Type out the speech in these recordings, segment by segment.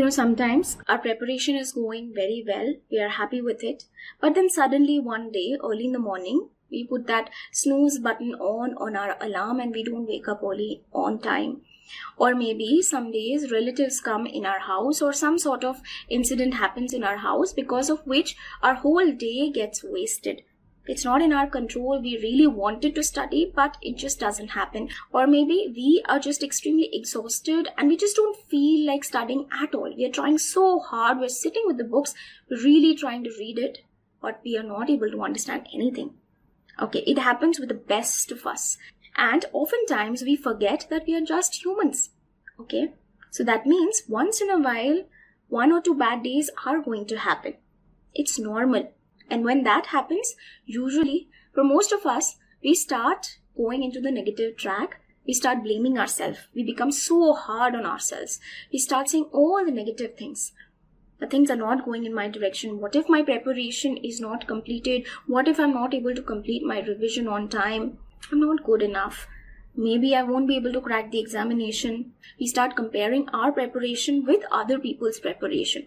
Sometimes our preparation is going very well, we are happy with it, but then suddenly one day, early in the morning, we put that snooze button on our alarm and we don't wake up early on time. Or maybe some days relatives come in our house or some sort of incident happens in our house because of which our whole day gets wasted. It's not in our control. We really wanted to study, but it just doesn't happen. Or maybe we are just extremely exhausted and we just don't feel like studying at all. We are trying so hard. We're sitting with the books, really trying to read it, but we are not able to understand anything. Okay, it happens with the best of us. And oftentimes we forget that we are just humans. Okay, so that means once in a while, 1 or 2 bad days are going to happen. It's normal. And when that happens, usually for most of us, we start going into the negative track. We start blaming ourselves. We become so hard on ourselves. We start saying all the negative things. The things are not going in my direction. What if my preparation is not completed? What if I'm not able to complete my revision on time? I'm not good enough. Maybe I won't be able to crack the examination. We start comparing our preparation with other people's preparation.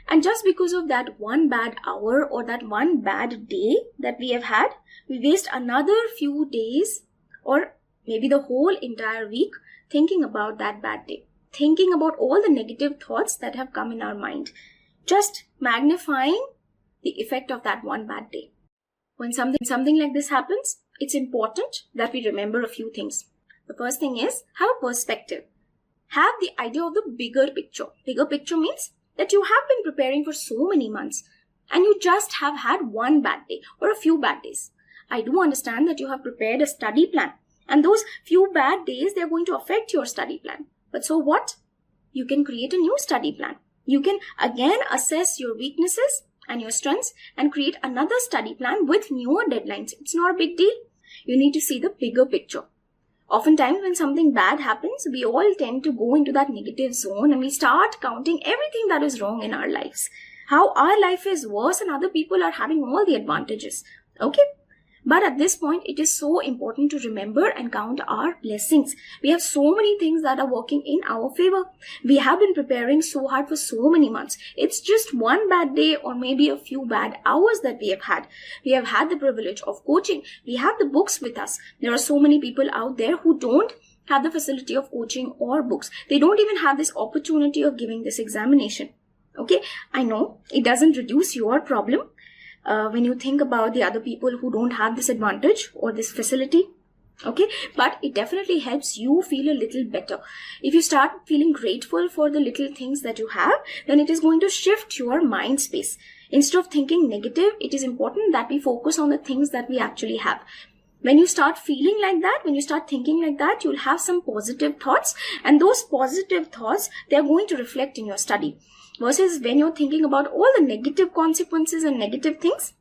And just because of that one bad hour or that one bad day that we have had, we waste another few days or maybe the whole entire week thinking about that bad day, thinking about all the negative thoughts that have come in our mind, just magnifying the effect of that one bad day. When something like this happens, it's important that we remember a few things. The first thing is have a perspective. Have the idea of the bigger picture. Bigger picture means that you have been preparing for so many months and you just have had one bad day or a few bad days. I do understand that you have prepared a study plan and those few bad days, they're going to affect your study plan. But so what? You can create a new study plan. You can again assess your weaknesses and your strengths and create another study plan with newer deadlines. It's not a big deal. You need to see the bigger picture. Oftentimes when something bad happens, we all tend to go into that negative zone and we start counting everything that is wrong in our lives. How our life is worse and other people are having all the advantages. Okay? But at this point, it is so important to remember and count our blessings. We have so many things that are working in our favor. We have been preparing so hard for so many months. It's just one bad day or maybe a few bad hours that we have had. We have had the privilege of coaching. We have the books with us. There are so many people out there who don't have the facility of coaching or books. They don't even have this opportunity of giving this examination. Okay, I know it doesn't reduce your problem. When you think about the other people who don't have this advantage or this facility, okay, but it definitely helps you feel a little better. If you start feeling grateful for the little things that you have, then it is going to shift your mind space. Instead of thinking negative, it is important that we focus on the things that we actually have. When you start feeling like that, when you start thinking like that, you'll have some positive thoughts, and those positive thoughts, they're going to reflect in your study. Versus when you're thinking about all the negative consequences and negative things,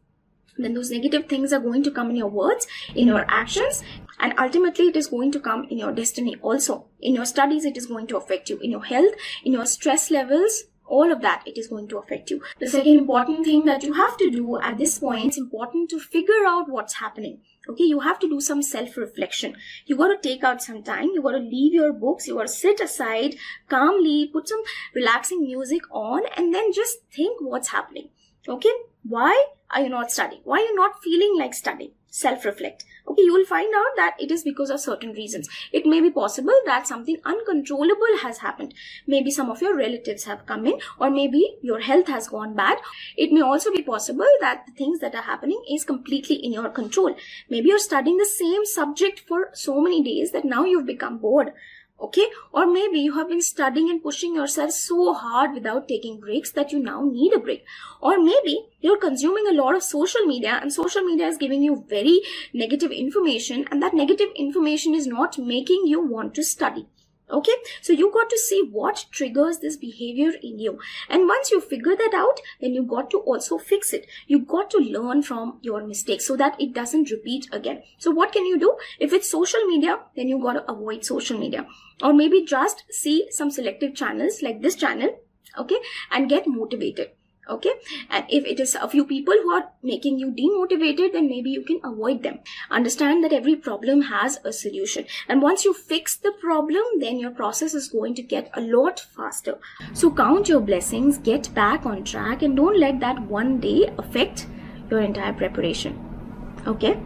then those negative things are going to come in your words, in your actions, and ultimately it is going to come in your destiny also. In your studies, it is going to affect you. In your health, in your stress levels, all of that, it is going to affect you. The second important thing that you have to do at this point, it's important to figure out what's happening. Okay, you have to do some self-reflection. You got to take out some time. You got to leave your books. You got to sit aside calmly, put some relaxing music on, and then just think what's happening. Okay, why are you not studying? Why are you not feeling like studying? Self-reflect. Okay, you will find out that it is because of certain reasons. It may be possible that something uncontrollable has happened. Maybe some of your relatives have come in, or maybe your health has gone bad. It may also be possible that the things that are happening is completely in your control. Maybe you're studying the same subject for so many days that now you've become bored. Okay, or maybe you have been studying and pushing yourself so hard without taking breaks that you now need a break. Or maybe you're consuming a lot of social media and social media is giving you very negative information, and that negative information is not making you want to study. Okay, so you got to see what triggers this behavior in you. And once you figure that out, then you got to also fix it. You got to learn from your mistakes so that it doesn't repeat again. So what can you do? If it's social media, then you got to avoid social media. Or maybe just see some selective channels like this channel, okay, and get motivated. Okay, and if it is a few people who are making you demotivated, then maybe you can avoid them. Understand that every problem has a solution, and once you fix the problem, then your process is going to get a lot faster. So count your blessings, get back on track, and don't let that one day affect your entire preparation. Okay.